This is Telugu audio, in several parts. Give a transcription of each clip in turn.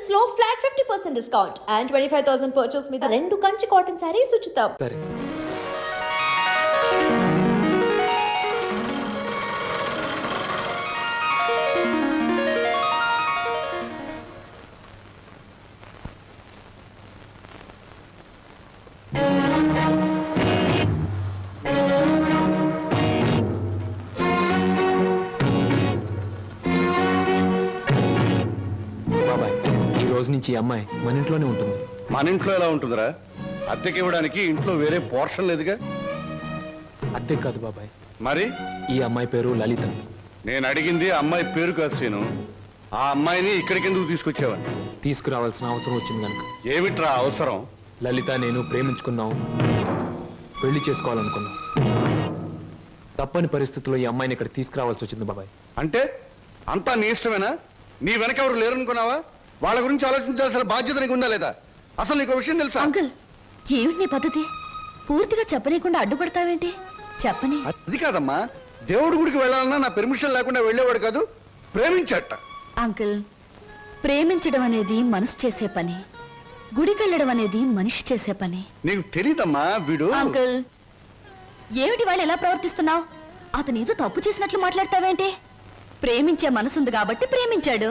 Silks లో flat 50% discount and 25,000 purchase మీద 2 కంచి కాటన్ సారీస్ ఉచితం. సరే రోజు నుంచి ఈ అమ్మాయి మన ఇంట్లోనే ఉంటుంది. మన ఇంట్లో ఎలా ఉంటుందిరా? అద్దెకి ఇవ్వడానికి ఇంట్లో వేరే పోర్షన్ లేదుగా. అద్దె కాదు బాబాయ్, మరి ఈ అమ్మాయి పేరు లలిత. నేను అడిగింది అమ్మాయి పేరు కాదు సీను. ఆ అమ్మాయిని ఇక్కడికి ఎందుకు తీసుకొచ్చావని. తీసుకురావాల్సిన అవసరం వచ్చింది కనుక. ఏమిట్రా అవసరం? లలిత నేను ప్రేమించుకున్నాం, పెళ్లి చేసుకోవాలనుకున్నాం. తప్పని పరిస్థితుల్లో ఈ అమ్మాయిని ఇక్కడ తీసుకురావాల్సి వచ్చింది బాబాయ్. అంటే అంతా నీ ఇష్టమేనా? నీ వెనక ఎవరు లేరనుకున్నావా? వాళ్ళ గురించి ఆలోచించాల్సిన బాధ్యత నీకు ఉందా లేదా? అసలు నీకు విషయం తెలుసా? అంకుల్, ఏమిటి నీ పద్ధతి? పూర్తిగా చెప్పనీయకుండా అడ్డుపడతావేంటి? చెప్పని. అది కాదమ్మా, దేవుడి గుడికి వెళ్ళాలన్నా నా పెర్మిషన్ లేకుండా వెళ్ళేవాడు కాదు, ప్రేమించట. అంకుల్, ప్రేమించడం అనేది మనసు చేసే పని, గుడికెళ్ళడం అనేది మనిషి చేసే పని. నీకు తెలీదమ్మా వీడు. అంకుల్, ఏమిటి వాళ్ళు ఎలా ప్రవర్తిస్తున్నావు? అతను ఏదో తప్పు చేసినట్లు మాట్లాడతావేంటి? ప్రేమించే మనసుంది కాబట్టి ప్రేమించాడు.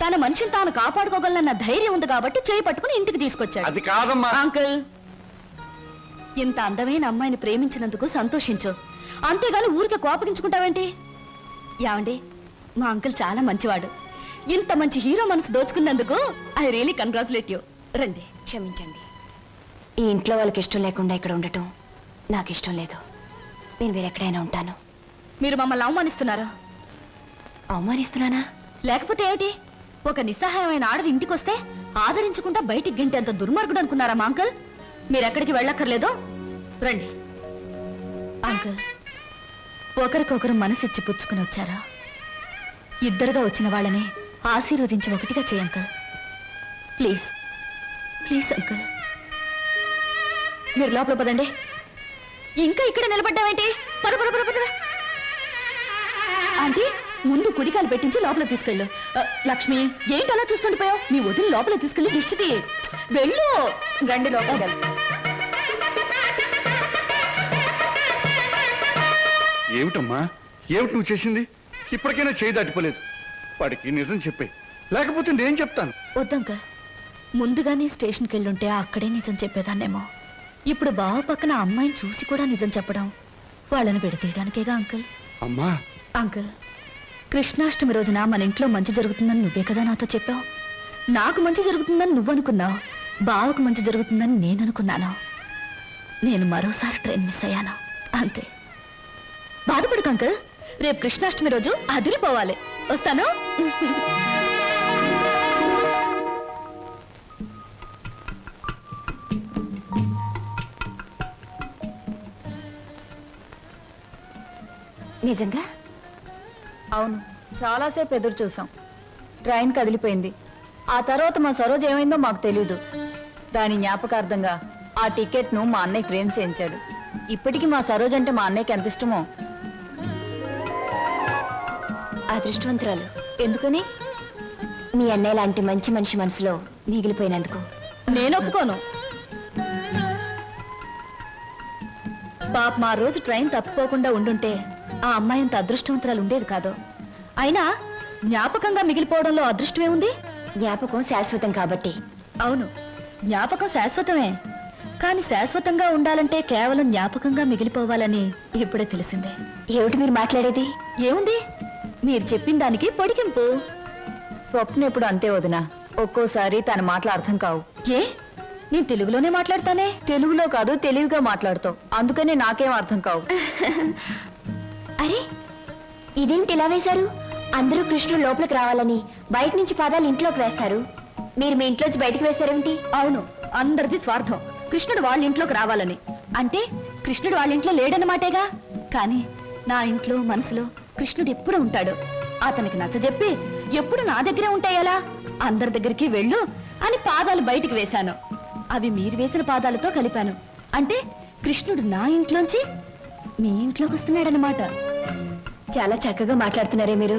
తన మనిషిని తాను కాపాడుకోగలన్న ధైర్యం ఉంది కాబట్టి చేయి పట్టుకుని ఇంటికి తీసుకొచ్చాడు. అది కాదమ్మా. అంకుల్, ఇంత అందమైన అమ్మాయిని ప్రేమించినందుకు సంతోషించు, అంతేగాని ఊరికే కోపగించుకుంటావేంటి? యావండి, మా అంకుల్ చాలా మంచివాడు. ఇంత మంచి హీరో మనసు దోచుకున్నందుకు ఐ రియలీ కంగ్రాచులేట్ యూ. రండి. క్షమించండి, ఈ ఇంట్లో వాళ్ళకి ఇష్టం లేకుండా ఇక్కడ ఉండటం నాకు ఇష్టం లేదు. నేను వేరెక్కడైనా ఉంటాను. మీరు మమ్మల్ని అవమానిస్తున్నారా? అవమానిస్తున్నానా? లేకపోతే ఏమిటి? ఒక నిస్సహాయమైన ఆడది ఇంటికొస్తే ఆదరించకుండా బయటికి గంటేంత దుర్మార్గుడు అనుకున్నారా మా అంకుల్? మీరెక్కడికి వెళ్ళక్కర్లేదో రండి. అంకుల్, ఒకరికొకరు మనసిచ్చి పుచ్చుకుని వచ్చారా? ఇద్దరుగా వచ్చిన వాళ్ళని ఆశీర్వదించి ఒకటిగా చేయ అంకుల్. ప్లీజ్ ప్లీజ్ అంకుల్, మీరు లోపల పదండి. ఇంకా ఇక్కడ నిలబడ్డావేంటి? పద పద పద పద. ఆంటీ, ముందు కుడికాలు పెట్టించి లోపల తీసుకెళ్ళు. లక్ష్మి, ఏంటి అలా చూస్తుండిపోయావు? మీ వదిలి లోపల తీసుకెళ్ళి దిష్టి వెళ్ళు. రండి లోపల. ఏమిటమ్మా, ఏమిటి నువ్వు చేసింది? ఇప్పటికైనా చేయి దాటిపోలేదు. వాడికి నిజం చెప్పే, లేకపోతే నేను చెప్తాను. వద్దంక, ముందుగానే స్టేషన్కి వెళ్ళుంటే అక్కడే నిజం చెప్పేదాన్నేమో. ఇప్పుడు బావ పక్కన అమ్మాయిని చూసి కూడా నిజం చెప్పడం వాళ్ళని విడతీయడానికేగా అంకుల్. అమ్మా. అంకుల్, కృష్ణాష్టమి రోజున మన ఇంట్లో మంచి జరుగుతుందని నువ్వే కదా నాతో చెప్పావు. నాకు మంచి జరుగుతుందని నువ్వు అనుకున్నావు, బావకు మంచి జరుగుతుందని నేను అనుకున్నాను. నేను మరోసారి ట్రైన్ మిస్ అయ్యాను, అంతే. బాధపడకు అంకుల్, రేపు కృష్ణాష్టమి రోజు అదిరిపోవాలి. వస్తాను. నిజంగా? అవును, చాలాసేపు ఎదురు చూసాం. ట్రైన్ కదిలిపోయింది. ఆ తర్వాత మా సరోజ్ ఏమైందో మాకు తెలీదు. దాని జ్ఞాపకార్థంగా ఆ టికెట్ను మా అన్నయ్య ఫ్రేమ్ చేయించాడు. ఇప్పటికీ మా సరోజ్ అంటే మా అన్నయ్యకి ఎంత ఇష్టమో. అదృష్టవంతురాలు. ఎందుకని? మీ అన్నయ్య లాంటి మంచి మనిషి మనసులో మిగిలిపోయినందుకు. నేను ఒప్పుకోను. పాప మా రోజు ట్రైన్ తప్పిపోకుండా ఉండుంటే ఆ అమ్మాయి అంత అదృష్టవంతురాలు ఉండేది కాదు. అయినా జ్ఞాపకంగా మిగిలిపోవడంలో అదృష్టమే ఉంది. జ్ఞాపకం శాశ్వతం కాబట్టి. అవును, జ్ఞాపకం శాశ్వతమే. కానీ శాశ్వతంగా ఉండాలంటే కేవలం జ్ఞాపకంగా మిగిలిపోవాలని ఇప్పుడే తెలిసిందే. ఏమిటి మీరు మాట్లాడేది? ఏముంది, మీరు చెప్పిన దానికి పొడిగింపు. స్వప్న ఎప్పుడు అంతే వదినా, ఒక్కోసారి తన మాటలు అర్థం కావు. ఏ, నేను తెలుగులోనే మాట్లాడతానే. తెలుగులో కాదు, తెలివిగా మాట్లాడుతావు, అందుకనే నాకేం అర్థం కావు. అరే, ఇదేంటి ఇలా వేశారు? అందరూ కృష్ణుడు లోపలికి రావాలని బయట నుంచి పాదాలు ఇంట్లోకి వేస్తారు. మీరు మీ ఇంట్లోంచి బయటకు వేశారేమిటి? అవును, అందరిది స్వార్థం. కృష్ణుడు వాళ్ళ ఇంట్లోకి రావాలని. అంటే కృష్ణుడు వాళ్ళ ఇంట్లో లేడన్నమాటేగా. కానీ నా ఇంట్లో మనసులో కృష్ణుడు ఎప్పుడు ఉంటాడు. అతనికి నచ్చజెప్పి ఎప్పుడు నా దగ్గరే ఉంటాయలా? అందరి దగ్గరికి వెళ్ళు అని పాదాలు బయటికి వేశాను. అవి మీరు వేసిన పాదాలతో కలిపాను. అంటే కృష్ణుడు నా ఇంట్లోంచి మీ ఇంట్లోకి వస్తున్నాడనమాట. చాలా చక్కగా మాట్లాడుతున్నారే మీరు.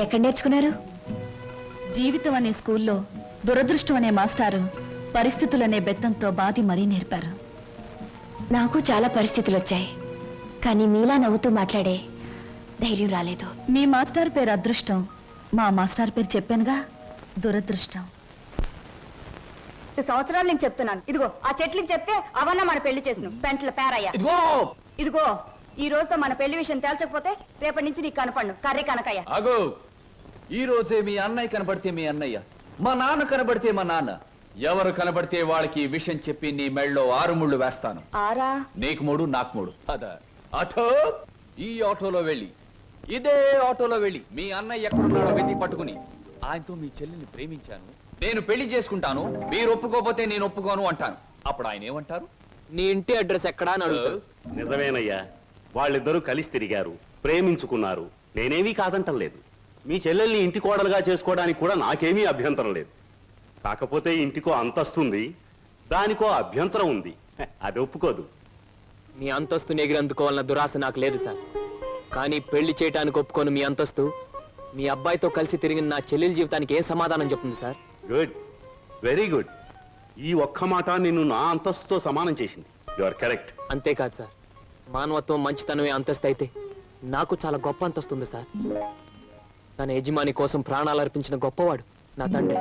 ఎక్కడ నేర్చుకున్నారు? జీవితం అనే స్కూల్లో దురదృష్టం అనే మాస్టారు పరిస్థితులనే బెత్తంతో బాధి మరీ నేర్పారు. నాకు చాలా పరిస్థితులు వచ్చాయి, కానీ మీలా నవ్వుతూ మాట్లాడే ధైర్యం రాలేదు. మీ మాస్టర్ పేరు అదృష్టం, మా మాస్టర్ పేరు చెప్పానుగా దురదృష్టం. సంవత్సరాలు నేను చెప్తున్నాను. ఇదిగో ఆ చెట్లకి చెప్తే అవన్నా మన పెళ్లి చేసిన పెంట్ల పేరయ్యా. ఇదిగో ఈ రోజుతో మన పెళ్లి విషయం తేల్చకపోతే రేపటి నుంచి నీకు కనపడను కర్రీ కనకయ్య. అగో ఈ రోజే మీ అన్నయ్య కనబడితే మీ అన్నయ్య, మా నాన్న కనబడితే మా నాన్న, ఎవరు కనబడితే వాళ్ళకి ఈ విషయం చెప్పి నీ మెళ్ళలో 6 ముళ్ళు వేస్తాను. ఆరా నీకు 3 నాకు 3. అదా ఆటో, ఈ ఆటోలో వెళ్ళి ఇదే ఆటోలో వెళ్ళి మీ అన్నయ్య ఎక్కడున్నాడో వెతికి పట్టుకుని ఆయనతో మీ చెల్లిని ప్రేమించాను, నేను పెళ్లి చేసుకుంటాను, మీరు ఒప్పుకోకపోతే నేను ఒప్పుకోను అంటాను. అప్పుడు ఆయన ఏమంటారు? నీ ఇంటి అడ్రస్ ఎక్కడా అని అడుగుతాడు. నిజమేనయ్యా, వాళ్ళిద్దరూ కలిసి తిరిగారు, ప్రేమించుకున్నారు. నేనేమీ కాదంటం లేదు. మీ చెల్లెల్ని ఇంటి కోడలుగా చేసుకోవడానికి కూడా నాకేమీ అభ్యంతరం లేదు. కాకపోతే ఇంటికో అంతస్తుంది, దానికో అభ్యంతరం ఉంది. అది ఒప్పుకోదు. మీ అంతస్తుని ఎగిరందుకోవాలన్న దురాశ నాకు లేదు సార్. కానీ పెళ్లి చేయటానికి ఒప్పుకోను మీ అంతస్తు మీ అబ్బాయితో కలిసి తిరిగిన నా చెల్లెల జీవితానికి ఏ సమాధానం చెప్తుంది సార్? Good, very good. ఈ ఒక్క మాట నిన్ను నా అంతస్తుతో సమానం చేసింది. You are correct. అంతేకాదు సార్, మానవత్వం మంచితనమే అంతస్తు అయితే నాకు చాలా గొప్ప అంతస్తు ఉంది సార్. తన యజమాని కోసం ప్రాణాలు అర్పించిన గొప్పవాడు నా తండ్రి.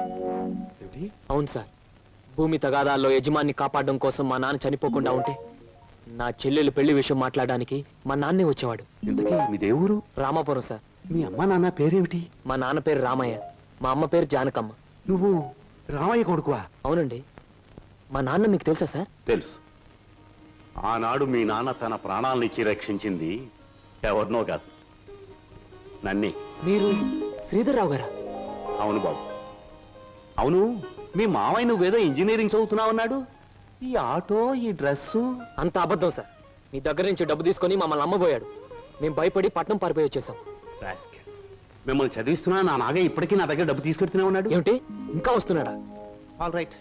అవును సార్, భూమి తగాదాల్లో యజమాన్ని కాపాడడం కోసం మా నాన్న చనిపోకుండా ఉంటే నా చెల్లెలు పెళ్లి విషయం మాట్లాడడానికి మా నాన్నే వచ్చేవాడు. ఇంతకీ మీ దేవురు? రామాపురం సార్. మీ అమ్మ నాన్న పేరేమిటి? మా నాన్న పేరు రామయ్య, మా అమ్మ పేరు జానకమ్మ. నువ్వు రామయ్య కొడుకువా? అవునండి. మా నాన్న మీకు తెలుసా సార్? తెలుసు. ఆనాడు మీ నాన్న తన ప్రాణాలనిచ్చి రక్షించింది ఎవరినో కాదు, నన్నే. మీరు శ్రీధర్రావు గారా? అవును బాబు. అవును, మీ మావయ్య నువ్వేదో ఇంజనీరింగ్ చదువుతున్నావన్నాడు. ఈ ఆటో, ఈ డ్రెస్సు అంత అబద్ధం సార్. మీ దగ్గర నుంచి డబ్బు తీసుకొని మమ్మల్ని అమ్మబోయాడు. మేము భయపడి పట్నం పారిపోయి వచ్చేసాం. రాస్కెల్. మిమ్మల్ని చదివిస్తున్నా నా నాగయ్య ఇప్పటికీ నా దగ్గర డబ్బు తీసుకెడుతూనే ఉన్నాడు. ఏమిటి, ఇంకా వస్తున్నాడా? All right.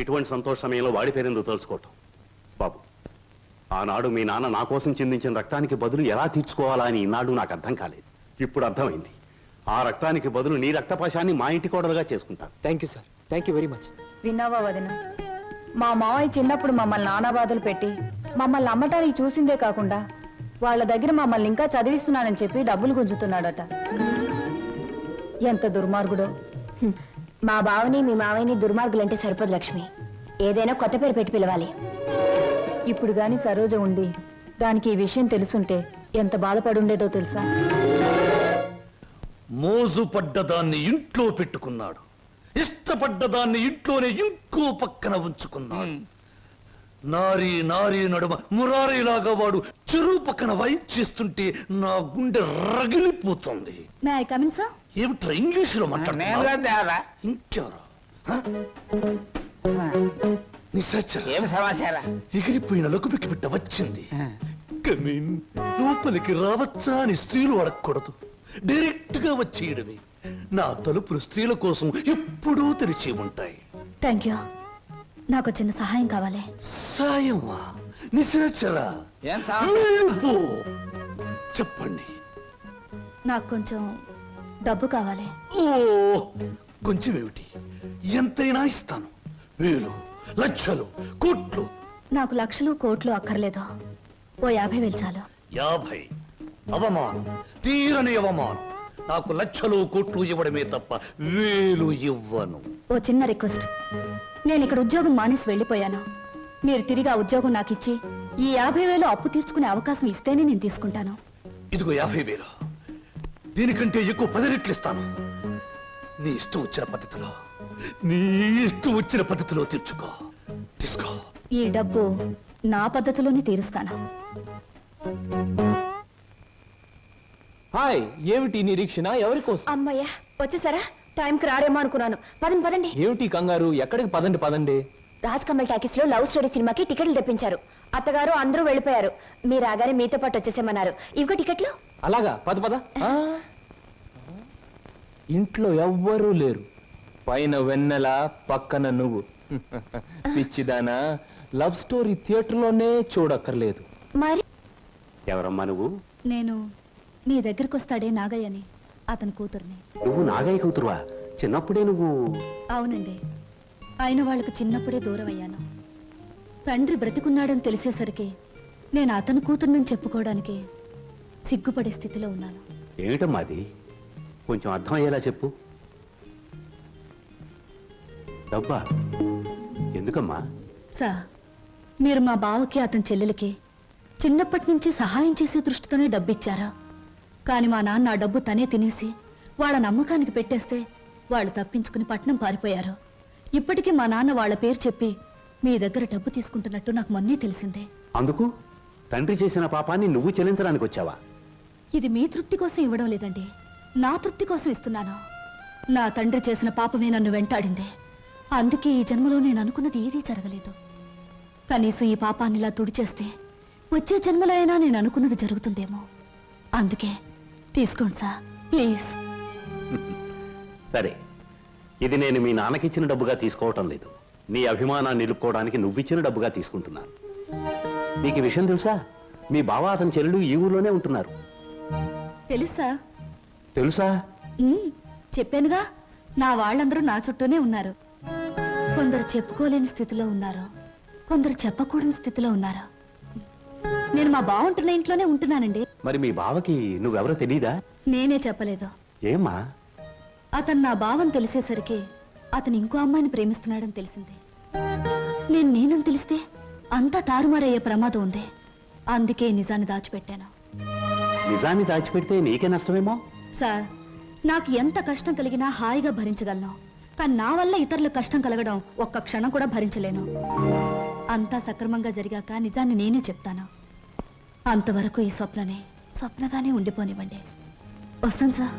ఇటువంటి సంతోష సమయంలో వాడి పేరెందుకు తలుచుకోవటం బాబు. ఆనాడు మీ నాన్న నా కోసం చిందించిన రక్తానికి బదులు ఎలా తీర్చుకోవాలా అని ఈనాడు నాకు అర్థం కాలేదు. ఇప్పుడు అర్థమైంది. ఆ రక్తానికి బదులు నీ రక్తపాశాన్ని మా ఇంటి కోడలుగా చేసుకుంటాను. Thank you sir, thank you very much. విన్నావా వదిన, మా మావయ్య చిన్నప్పుడు మమ్మల్ని నానా బాధలు పెట్టి మమ్మల్ని అమ్మటానికి చూసిందే కాకుండా వాళ్ళ దగ్గర మమ్మల్ని ఇంకా చదివిస్తున్నానని చెప్పి డబ్బులు గుంజుతున్నాడట. ఎంత దుర్మార్గుడో. మా బావని మీ మావయ్యని దుర్మార్గులంటే సరిపోదు లక్ష్మి, ఏదైనా కొత్త పేరు పెట్టి పిలవాలి. ఇప్పుడు గాని సరోజ ఉండి దానికి ఈ విషయం తెలుసుంటే ఎంత బాధపడుండేదో తెలుసా? మోజు పడ్డదాన్ని ఇంట్లో పెట్టుకున్నాడు, ఇష్టపడ్డదాన్ని ఇంట్లోనే ఇంకో పక్కన ఉంచుకున్నాడు. నారీ నారీ నడుమ మురారీలాగా వాడు చెరువు పక్కన వైప్ చేస్తుంటే నా గుండె రగిలిపోతుంది. May I come in sir? ఏమిట్రా ఇంగ్లీషులో మాట్లాడుతున్నా? ఇంకెవరు? ఏం సమాచారం? ఎగిరిపోయిన లకుపికి బిడ్డ వచ్చింది. కమీన్, లోపలికి రావచ్చా అని స్త్రీలు అడగకూడదు, డైరెక్ట్ గా వచ్చేయడమే. నా తలుపులు స్త్రీల కోసం ఎప్పుడూ తెరిచి ఉంటాయి. Thank you. నాకు చిన్న సహాయం కావాలి. సాయమా? నిశాచరా, ఏం సమస్య? వెళ్ళిపో. చెప్పండి. నాకు కొంచెం డబ్బు కావాలి. ఓ, కొంచెం ఏమిటి, ఎంతైనా ఇస్తాను. 1000, లక్షలు, కోట్లు. నాకు లక్షలు కోట్లు అక్కర్లేదు, ఓ 50,000 చాలు. 50? అవమానం, తీరని అవమానం. నాకు లక్షలు కోట్లు ఇవ్వడమే తప్ప 1000 ఇవ్వను. ఓ చిన్న రిక్వెస్ట్. నేను ఇక్కడ ఉద్యోగం మానేసి వెళ్ళిపోయాను. మీరు తిరిగి ఆ ఉద్యోగం నాకు ఇచ్చి ఈ 50,000 అప్పు తీర్చుకునే అవకాశం ఇస్తేనే నేను తీసుకుంటాను. ఇదిగో 50,000. దీనికంటే ఎక్కువ 10 రెట్లు ఇస్తాను. నీ ఇష్టం వచ్చిన పద్ధతిలో, నీ ఇష్టం వచ్చిన పద్ధతిలో తీర్చుకో. తీసుకో. ఈ డబ్బు నా పద్ధతిలోనే తీరుస్తాను. హాయ్, ఏమిటి నిరీక్షణ? ఎవరి కోసం? అమ్మయ్యా, వచ్చేసారా? టైంకి రారేమో అనుకున్నాను. పదండి పదండి. ఏమిటి కంగారు? ఎక్కడికి? పదండి పదండి. రాజ్ కమల్ టాకీస్ లో లవ్ స్టోరీ సినిమాకి టికెట్లు తెప్పించారు. అత్తగారు అందరూ వెళ్ళిపోయారు. మీరు రాగానే మీతో పాటు వచ్చేసేమన్నారు. ఇవిగో టికెట్లు. అలాగా, పద పద. ఇంట్లో ఎవ్వరూ లేరు. పైన వెన్నెల, పక్కన నువ్వు. పిచ్చిదానా, లవ్ స్టోరీ థియేటర్లోనే చూడక్కర్లేదు. మరి ఎవరమ్మా నువ్వు? నేను మీ దగ్గరికి వస్తాడే నాగయ్యని, అతని కూతుర్ని. నువ్వు నాగయ్య కూతురువా? చిన్నప్పుడే నువ్వు అవునండి, ఆయన వాళ్ళకు చిన్నప్పుడే దూరం అయ్యాను. తండ్రి బ్రతికున్నాడని తెలిసేసరికి నేను అతను కూతుర్నని చెప్పుకోవడానికి సిగ్గుపడే స్థితిలో ఉన్నాను. ఏమిటమ్మా అది? కొంచెం అర్థం అయ్యేలా చెప్పు. డబ్బా ఎందుకమ్మా? సార్, మీరు మా బావకి అతని చెల్లెలకి చిన్నప్పటి నుంచి సహాయం చేసే దృష్టితోనే డబ్బిచ్చారా? కానీ మా నాన్న ఆ డబ్బు తనే తినేసి వాళ్ళ నమ్మకానికి పెట్టేస్తే వాళ్ళు తప్పించుకుని పట్నం పారిపోయారు. ఇప్పటికీ మా నాన్న వాళ్ళ పేరు చెప్పి మీ దగ్గర డబ్బు తీసుకుంటున్నట్టు నాకు మొన్నే తెలిసిందే. అందుకు తండ్రి చేసిన పాపాన్ని నువ్వు చెల్లించడానికి వచ్చావా? ఇది మీ తృప్తి కోసం ఇవ్వడం లేదండి, నా తృప్తి కోసం ఇస్తున్నాను. నా తండ్రి చేసిన పాపమే నన్ను వెంటాడింది. అందుకే ఈ జన్మలో నేను అనుకున్నది ఏదీ జరగలేదు. కనీసం ఈ పాపాన్ని ఇలా తుడిచేస్తే వచ్చే జన్మలో అయినా నేను అనుకున్నది జరుగుతుందేమో. అందుకే తీసుకోండి సార్, ప్లీజ్. సరే, ఇది నేను మీ నాన్నకిచ్చిన డబ్బుగా తీసుకోవటం లేదు. నీ అభిమానాన్ని నిలుపుకోవడానికి నువ్విచ్చిన డబ్బుగా తీసుకుంటున్నాను. నీకు ఈ విషయం తెలుసా? మీ బావ అతని చెల్లెలు ఈ ఊర్లోనే ఉంటున్నారు. తెలుసా? తెలుసా? చెప్పానుగా, నా వాళ్ళందరూ నా చుట్టూనే ఉన్నారు. కొందరు చెప్పుకోలేని స్థితిలో ఉన్నారు, కొందరు చెప్పకూడని స్థితిలో ఉన్నారు. నేను మా బావుంటున్న ఇంట్లోనే ఉంటున్నానండి. మరి మీ బావకి నువ్వెవరో తెలీదా? నేనే చెప్పలేదు. ఏమ్మా? అతను నా భావం తెలిసేసరికి అతను ఇంకో అమ్మాయిని ప్రేమిస్తున్నాడని తెలిసింది. నేనని తెలిస్తే అంతా తారుమారయ్యే ప్రమాదం ఉంది. అందుకే నిజాన్ని దాచిపెట్టాను. నిజాన్ని దాచిపెడితే నీకే నష్టమేమో. సార్, నాకు ఎంత కష్టం కలిగినా హాయిగా భరించగలను. కానీ నా వల్ల ఇతరులకు కష్టం కలగడం ఒక్క క్షణం కూడా భరించలేను. అంతా సక్రమంగా జరిగాక నిజాన్ని నేనే చెప్తాను. అంతవరకు ఈ స్వప్నగానే ఉండిపోనివ్వండి. వస్తాను సార్.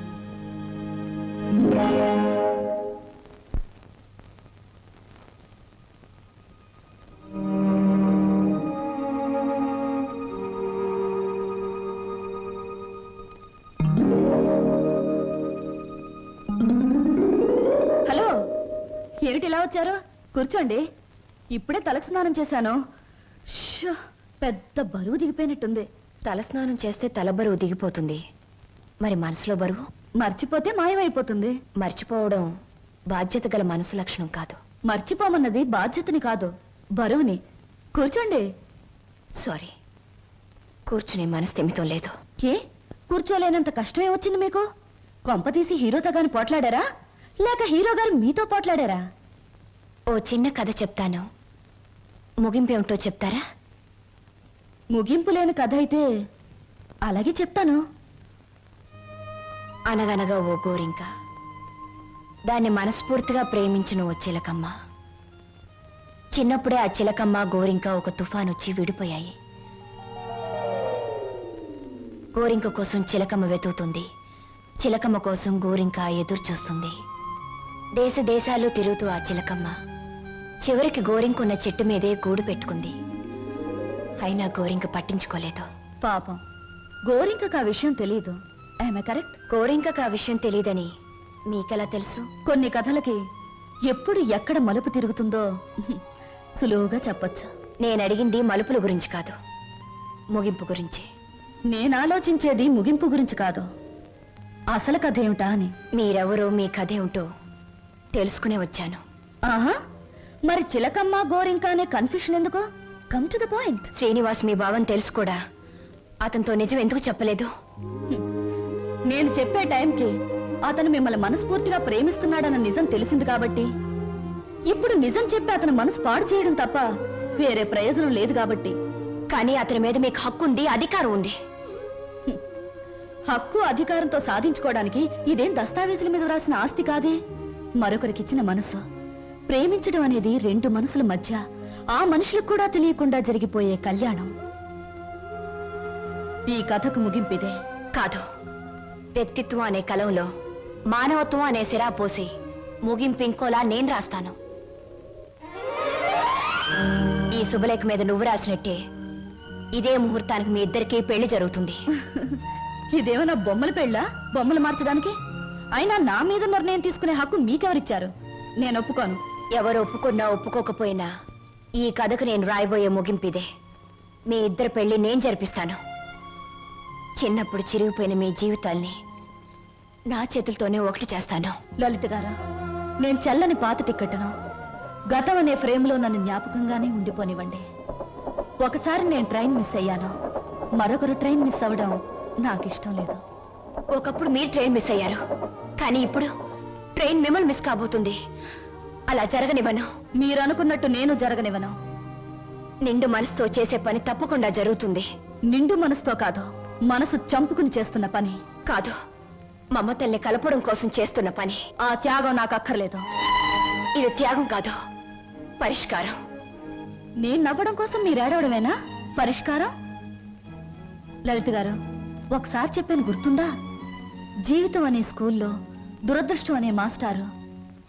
హలో, ఏమిటి ఇలా వచ్చారు? కూర్చోండి. ఇప్పుడే తలకు స్నానం చేశాను. షో, పెద్ద బరువు దిగిపోయినట్టుంది. తలస్నానం చేస్తే తల బరువు దిగిపోతుంది, మరి మనసులో బరువు మర్చిపోతే మాయమైపోతుంది. మర్చిపోవడం బాధ్యత గల మనసు లక్షణం కాదు. మర్చిపోమన్నది బాధ్యతని కాదు, బరువుని. కూర్చోండి. సారీ, కూర్చునే మనస్థిమితం లేదు. ఏ, కూర్చోలేనంత కష్టమే వచ్చింది మీకు? కొంపతీసి హీరోతో గాని పోట్లాడారా, లేక హీరో గారు మీతో పోట్లాడారా? ఓ చిన్న కథ చెప్తాను, ముగింపేమిటో చెప్తారా? ముగింపు లేని కథ అయితే అలాగే చెప్తాను. అనగనగా ఓ గోరింక, దాన్ని మనస్ఫూర్తిగా ప్రేమించిన ఓ చిలకమ్మ. చిన్నప్పుడే ఆ చిలకమ్మ గోరింక ఒక తుఫాన్ వచ్చి విడిపోయాయి. గోరింక కోసం చిలకమ్మ వెతుకుతుంది, చిలకమ్మ కోసం గోరింక ఎదురు చూస్తుంది. దేశ దేశాలు తిరుగుతూ ఆ చిలకమ్మ చివరికి గోరింకున్న చెట్టు మీదే గూడు పెట్టుకుంది. అయినా గోరింక పట్టించుకోలేదు. పాపం, గోరింకకు ఆ విషయం తెలియదు. I'm correct? గోరింకకు ఆ విషయం తెలియదని మీకెలా తెలుసు? కొన్ని కథలకి ఎప్పుడు ఎక్కడ మలుపు తిరుగుతుందో సులువుగా చెప్పొచ్చు. నేను అడిగింది మలుపుల గురించి కాదు, ముగింపు గురించి. నేను ఆలోచించేది ముగింపు గురించి కాదు, అసలు కథ ఏమిటా అని. మీరెవరో, మీ కథ ఏమిటో తెలుసుకునే వచ్చాను. ఆహా, మరి చిలకమ్మ గోరింక అనే కన్ఫ్యూషన్ ఎందుకు? Come to the point. Srinivas మీ భావం తెలుసు కూడా అతనితో నిజం ఎందుకు చెప్పలేదు? నేను చెప్పే టైంకి అతను మిమ్మల్ని మనస్ఫూర్తిగా ప్రేమిస్తున్నాడన్న నిజం తెలిసింది కాబట్టి, ఇప్పుడు నిజం చెప్పి అతను మనసు పాడు చేయడం తప్ప వేరే ప్రయోజనం లేదు కాబట్టి. కానీ అతని మీద మీకు హక్కు ఉంది, అధికారం ఉంది. హక్కు అధికారంతో సాధించుకోవడానికి ఇదేం దస్తావేజుల మీద రాసిన ఆస్తి కాదే. మరొకరికిచ్చిన మనసు. ప్రేమించడం అనేది రెండు మనసుల మధ్య, ఆ మనుషులకు కూడా తెలియకుండా జరిగిపోయే కళ్యాణం. ఈ కథకు ముగింపిదే. కాదు, వ్యక్తిత్వం అనే కలంలో మానవత్వం అనే సిరా పోసి ముగింపు ఇంకోలా నేను రాస్తాను. ఈ శుభలేఖ మీద నువ్వు రాసినట్టే ఇదే ముహూర్తానికి మీ ఇద్దరికీ పెళ్లి జరుగుతుంది. ఇదేమన్నా బొమ్మల పెళ్ళా, బొమ్మలు మార్చడానికి? అయినా నా మీద నిర్ణయం తీసుకునే హక్కు మీకెవరిచ్చారు? నేను ఒప్పుకోను. ఎవరు ఒప్పుకున్నా ఒప్పుకోకపోయినా ఈ కథకు నేను రాయబోయే ముగింపిదే. మీ ఇద్దరు పెళ్లి నేను జరిపిస్తాను. చిన్నప్పుడు చిరిగిపోయిన మీ జీవితాల్ని నా చేతులతోనే ఒకటి చేస్తాను. లలిత గారు, నేను చెల్లని పాత టిక్కెట్ను గతం అనే ఫ్రేమ్లో నన్ను జ్ఞాపకంగానే ఉండిపోనివ్వండి. ఒకసారి నేను ట్రైన్ మిస్ అయ్యాను, మరొకరు ట్రైన్ మిస్ అవ్వడం నాకు ఇష్టం లేదు. ఒకప్పుడు మీరు ట్రైన్ మిస్ అయ్యారు, కానీ ఇప్పుడు ట్రైన్ మిమ్మల్ని మిస్ కాబోతుంది. అలా జరగనివ్వను. మీరు అనుకున్నట్టు నేను జరగనివ్వను. నిండు మనసుతో చేసే పని తప్పకుండా జరుగుతుంది. నిండు మనసుతో కాదు, మనసు చంపుకుని చేస్తున్న పని. కాదు, మమతల్ని కలపడం కోసం చేస్తున్న పని. ఆ త్యాగం నాకు అక్కర్లేదు. ఇది త్యాగం కాదు, పరిష్కారం. నేను నవ్వడం కోసం మీరు ఏడవడమేనా పరిష్కారం? లలిత గారు, ఒకసారి చెప్పాను గుర్తుందా? జీవితం అనే స్కూల్లో దురదృష్టం అనే మాస్టారు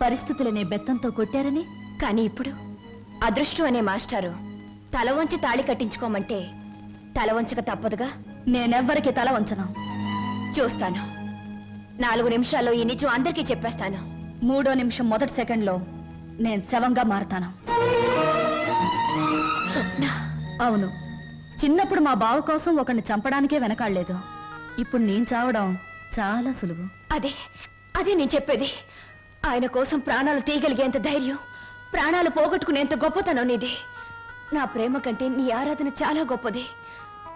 పరిస్థితులనే బెత్తంతో కొట్టారని. కానీ ఇప్పుడు అదృష్టం అనే మాస్టారు తల వంచి తాళి కట్టించుకోమంటే తల వంచక తప్పదుగా. నేనెవ్వరికి తల వంచను. చూస్తాను. 4 నిమిషాల్లో ఈ నిజం అందరికీ చెప్పేస్తాను. 3వ నిమిషం మొదటి సెకండ్లో నేను శవంగా మారతాను. స్వప్న, అవును, చిన్నప్పుడు మా బావ కోసం ఒకరిని చంపడానికే వెనకాడలేదు. ఇప్పుడు నేను చావడం చాలా సులువు. అదే నేను చెప్పేది. ఆయన కోసం ప్రాణాలు తీయగలిగేంత ధైర్యం, ప్రాణాలు పోగొట్టుకునేంత గొప్పతనం నీది. నా ప్రేమ కంటే నీ ఆరాధన చాలా గొప్పది.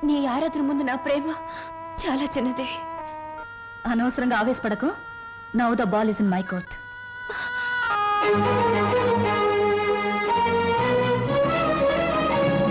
నీ ఆరాధన ముందు నా ప్రేమ చాలా చిన్నది. అనవసరంగా ఆవేశపడకు. Now the ball is in my court.